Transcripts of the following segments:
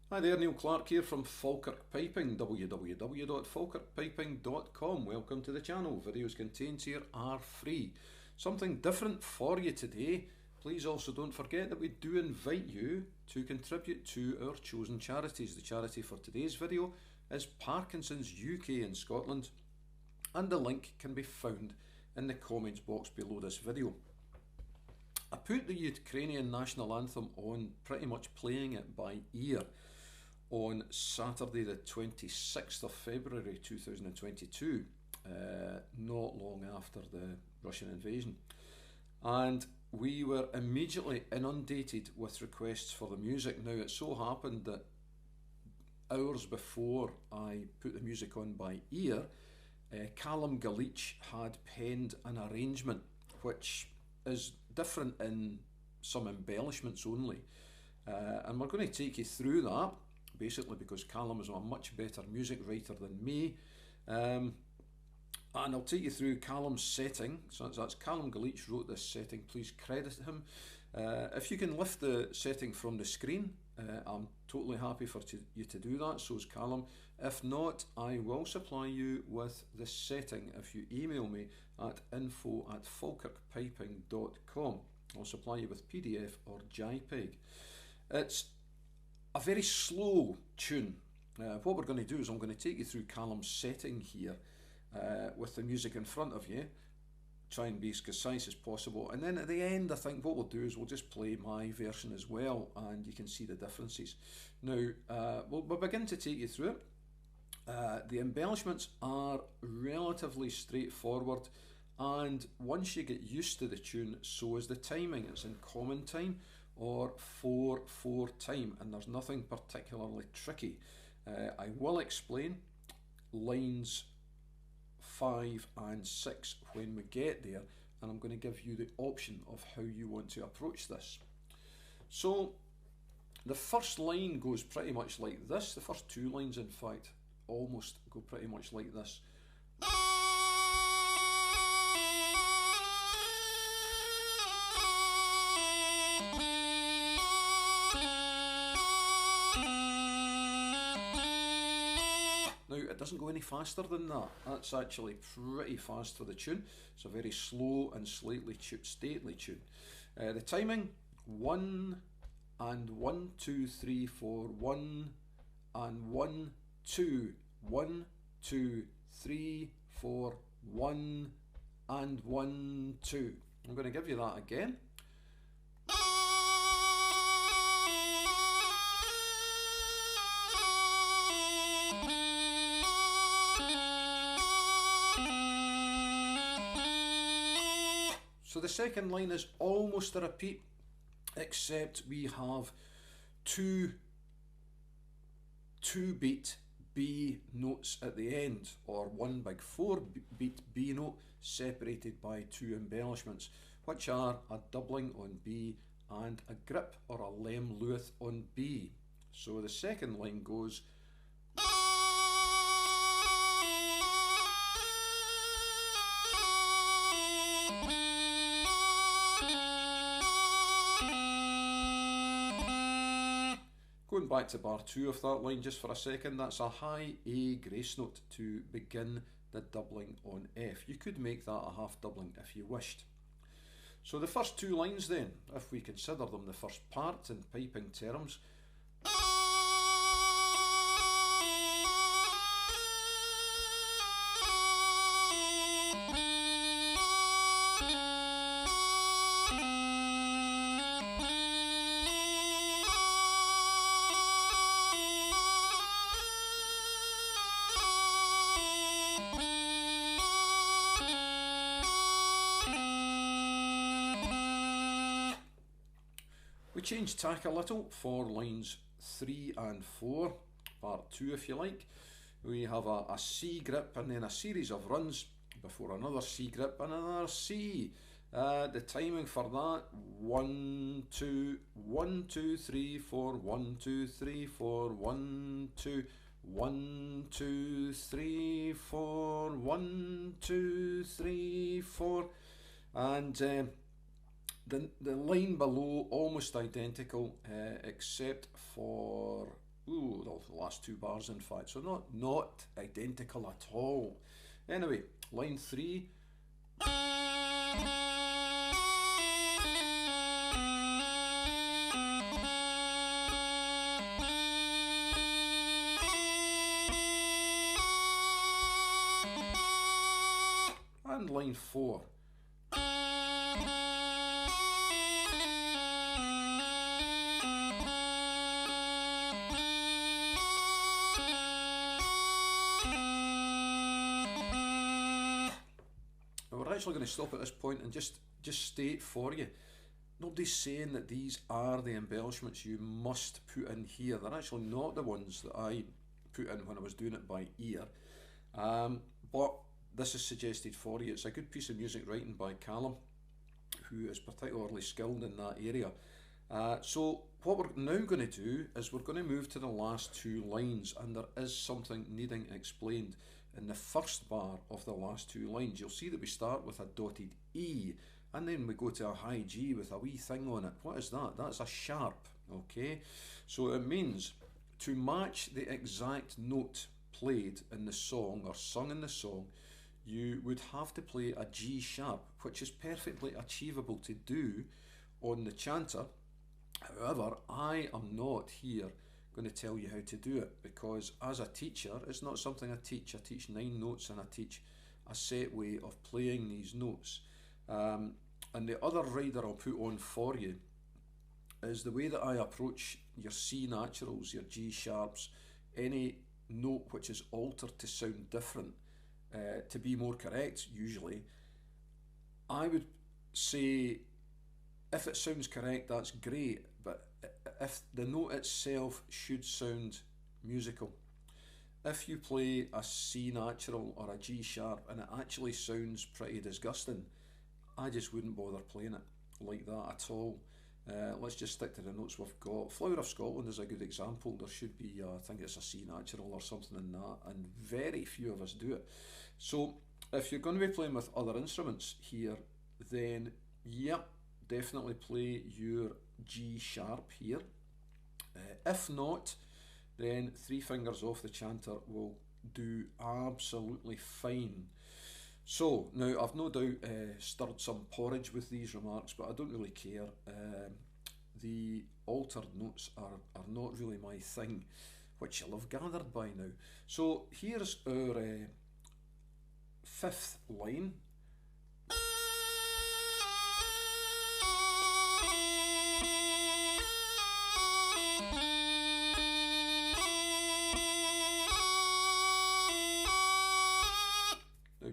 Hi there, Neil Clark here from Falkirk Piping, www.falkirkpiping.com. Welcome to the channel. Videos contained here are free. Something different for you today. Please also don't forget that we do invite you to contribute to our chosen charities. The charity for today's video is Parkinson's UK in Scotland, and the link can be found in the comments box below this video. I put the Ukrainian national anthem on, pretty much playing it by ear, on Saturday the 26th of February 2022, not long after the Russian invasion. And we were immediately inundated with requests for the music. Now, it so happened that hours before I put the music on by ear, Calum Galleitch had penned an arrangement which is different in some embellishments only. And we're going to take you through that, basically because Calum is a much better music writer than me. And I'll take you through Calum's setting. So that's Calum Galleitch wrote this setting, please credit him. If you can lift the setting from the screen, I'm totally happy for you to do that, so is Calum. If not, I will supply you with the setting if you email me at info@falkirkpiping.com. I'll supply you with PDF or JPEG. It's a very slow tune. What we're going to do is I'm going to take you through Calum's setting here with the music in front of you, try and be as concise as possible, and then at the end I think what we'll do is we'll just play my version as well and you can see the differences. Now we'll begin to take you through it. The embellishments are relatively straightforward, and once you get used to the tune, so is the timing. It's in common time or 4/4 time, and there's nothing particularly tricky. I will explain lines 5 and 6 when we get there, and I'm going to give you the option of how you want to approach this. So the first line goes pretty much like this. The first two lines, in fact, almost go pretty much like this. Now, it doesn't go any faster than that. That's actually pretty fast for the tune. It's a very slow and slightly stately tune. The timing, 1 and 1, 2, 3, 4, 1 and 1, 2, 1, 2, 3, 4, 1 and 1, 2. I'm going to give you that again. So the second line is almost a repeat, except we have two beat B notes at the end, or one big 4-beat B note separated by two embellishments, which are a doubling on B and a grip or a lem luath on B. So the second line goes going back to bar 2 of that line just for a second. That's a high A grace note to begin the doubling on F. You could make that a half doubling if you wished. So the first two lines then, if we consider them the first part in piping terms, we change tack a little for lines 3 and 4, part 2 if you like. We have a C grip and then a series of runs before another C grip and another C. The timing for that, 1, 2, 1, 2, 3, 4, 1, 2, 3, 4, 1, 2, 1, 2, 3, 4, 1, 2, 3, 4, and the line below almost identical, except for the last two bars in fact, so not identical at all. Anyway, line 3. And line 4. We're actually going to stop at this point and just state for you, nobody's saying that these are the embellishments you must put in here. They're actually not the ones that I put in when I was doing it by ear, but this is suggested for you. It's a good piece of music writing by Calum, who is particularly skilled in that area. So what we're now going to do is we're going to move to the last two lines, and there is something needing explained. In the first bar of the last two lines, you'll see that we start with a dotted E, and then we go to a high G with a wee thing on it. What is that? That's a sharp, okay? So it means to match the exact note played in the song or sung in the song, you would have to play a G sharp, which is perfectly achievable to do on the chanter. However, I am not here going to tell you how to do it, because as a teacher, it's not something I teach. I teach 9 notes and I teach a set way of playing these notes. And the other rider I'll put on for you is the way that I approach your C naturals, your G sharps, any note which is altered to sound different, to be more correct usually. I would say if it sounds correct, that's great, but if the note itself should sound musical. If you play a C natural or a G sharp and it actually sounds pretty disgusting, I just wouldn't bother playing it like that at all. Let's just stick to the notes we've got. Flower of Scotland is a good example. There should be, I think it's a C natural or something in that, and very few of us do it. So if you're going to be playing with other instruments here, then yep, definitely play your G sharp here. If not, then 3 fingers off the chanter will do absolutely fine. So now I've no doubt stirred some porridge with these remarks, but I don't really care. The altered notes are not really my thing, which you'll have gathered by now. So here's our 5th line.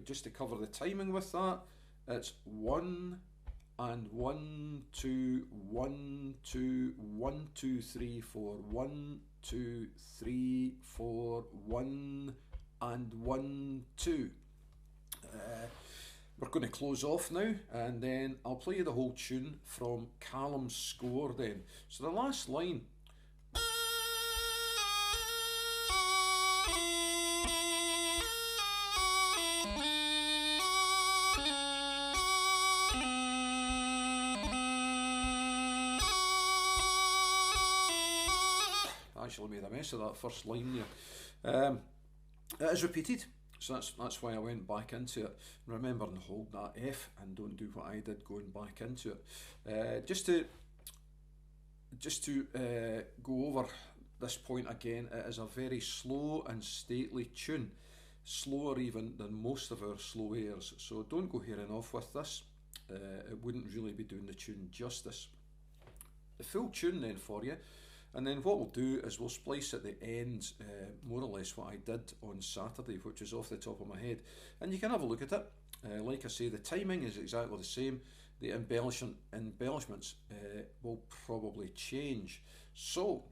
Just to cover the timing with that, it's 1 and 1 2 1 2 1 2 3 4 1 2 3 4 1 and 1 2. We're going to close off now, and then I'll play you the whole tune from Calum's score then. So the last line. Actually made a mess of that first line there. It is repeated, so that's why I went back into it. Remember and hold that F, and don't do what I did going back into it. Just to go over this point again, it is a very slow and stately tune, slower even than most of our slow airs, so don't go hearing off with this. It wouldn't really be doing the tune justice. The full tune then for you. And then what we'll do is we'll splice at the end more or less what I did on Saturday, which is off the top of my head. And you can have a look at it. Like I say, the timing is exactly the same. The embellishments will probably change. So,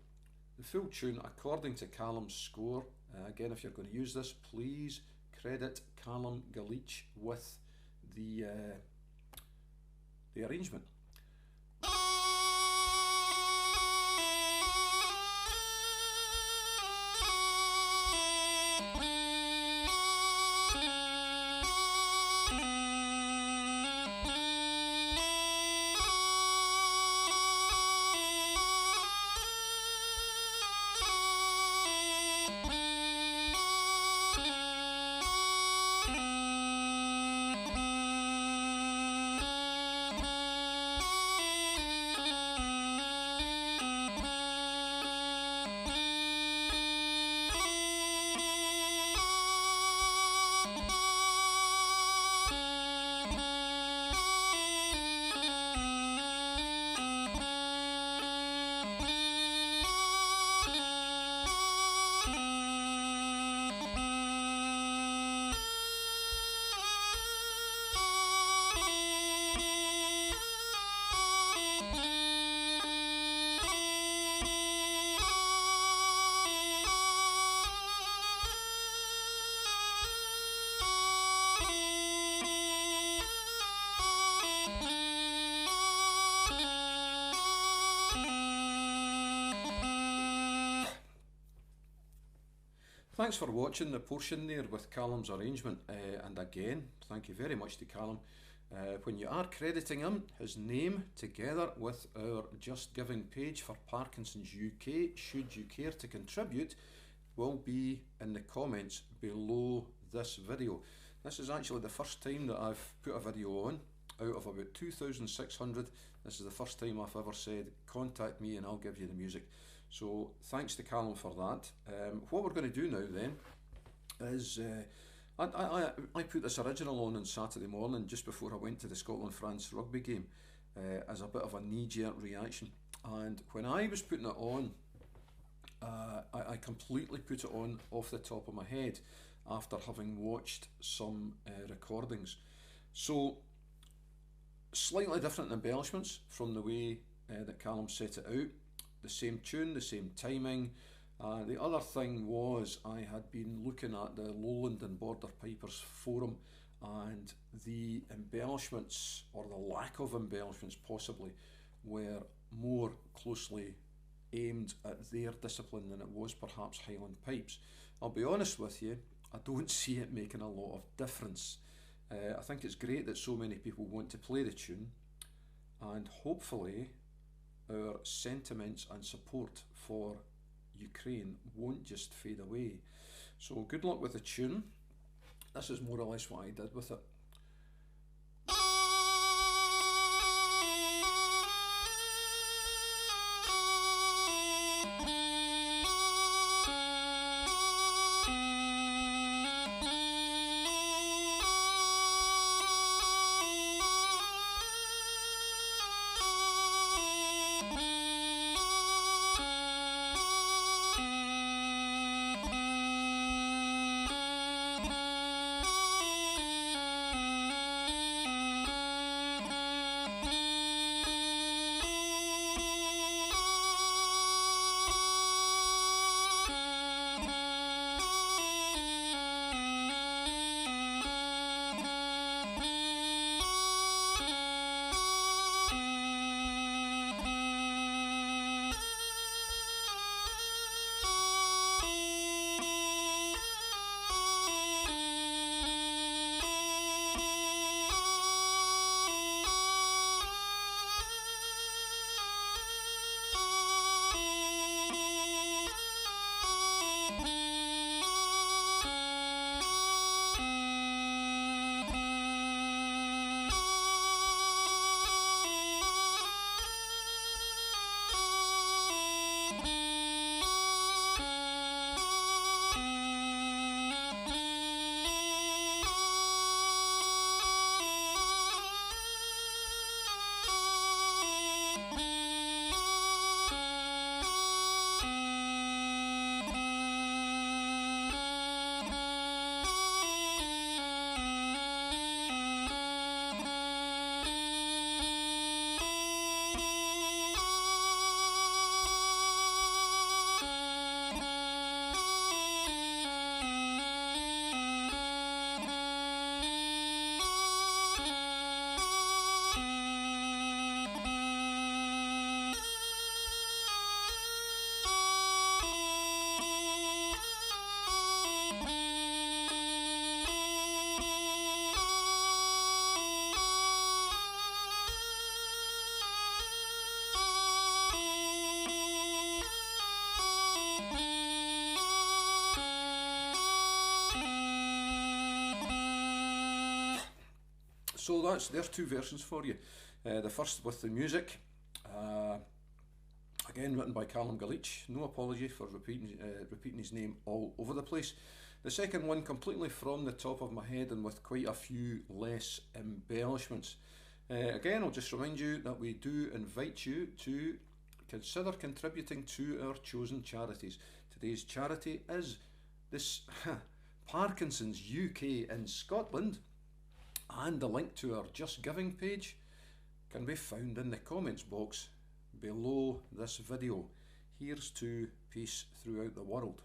the full tune according to Calum's score. Again, if you're going to use this, please credit Calum Galleitch with the arrangement. Thanks for watching the portion there with Calum's arrangement, and again, thank you very much to Calum. When you are crediting him, his name together with our Just Giving page for Parkinson's UK, should you care to contribute, will be in the comments below this video. This is actually the first time that I've put a video on out of about 2,600. This is the first time I've ever said contact me and I'll give you the music. So thanks to Calum for that. What we're going to do now then is I put this original on Saturday morning just before I went to the Scotland-France rugby game as a bit of a knee-jerk reaction, and when I was putting it on, I completely put it on off the top of my head after having watched some recordings. So slightly different embellishments from the way that Calum set it out. The same tune, the same timing. The other thing was I had been looking at the Lowland and Border Pipers forum, and the embellishments, or the lack of embellishments possibly, were more closely aimed at their discipline than it was perhaps Highland Pipes. I'll be honest with you, I don't see it making a lot of difference. I think it's great that so many people want to play the tune, and hopefully our sentiments and support for Ukraine won't just fade away. So good luck with the tune. This is more or less what I did with it. So there's two versions for you. The first with the music, again written by Calum Galleitch. No apology for repeating his name all over the place. The second one completely from the top of my head and with quite a few less embellishments. Again, I'll just remind you that we do invite you to consider contributing to our chosen charities. Today's charity is this Parkinson's UK in Scotland, and the link to our Just Giving page can be found in the comments box below this video. Here's to peace throughout the world.